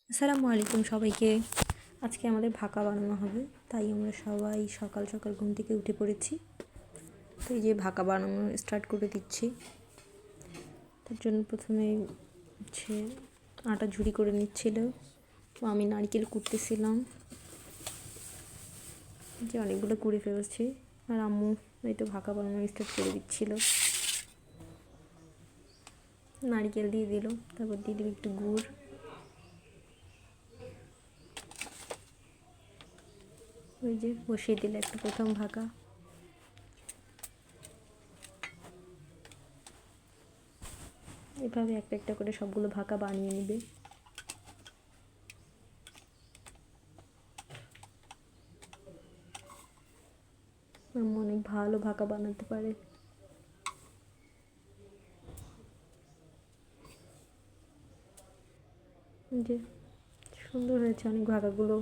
আসসালামু আলাইকুম সবাইকে। আজকে আমাদের ভাকা বানানো হবে, তাই আমরা সবাই সকাল সকাল ঘুম থেকে উঠে পড়েছি। তো এই যে ভাকা বানানো স্টার্ট করে দিচ্ছি। তার জন্য প্রথমে হচ্ছে আটা ঝুরি করে নিচ্ছিল, তো আমি নারকেল কুটতেছিলাম, যে অনেকগুলো কুড়ে ফেলছি। আর আম্মু এই তো ভাকা বানানো স্টার্ট করে দিচ্ছিল। নারকেল দিয়ে দিল, তারপর দিয়ে দিল একটু গুড়, ওই যে বসিয়ে দিলে একটা প্রথম ভাকা। এভাবে একটা একটা করে সবগুলো ভাকা বানিয়ে নেবে। আম্মু অনেক ভালো ভাকা বানাতে পারে। যে সুন্দর হয়েছে অনেক ভাকাগুলো।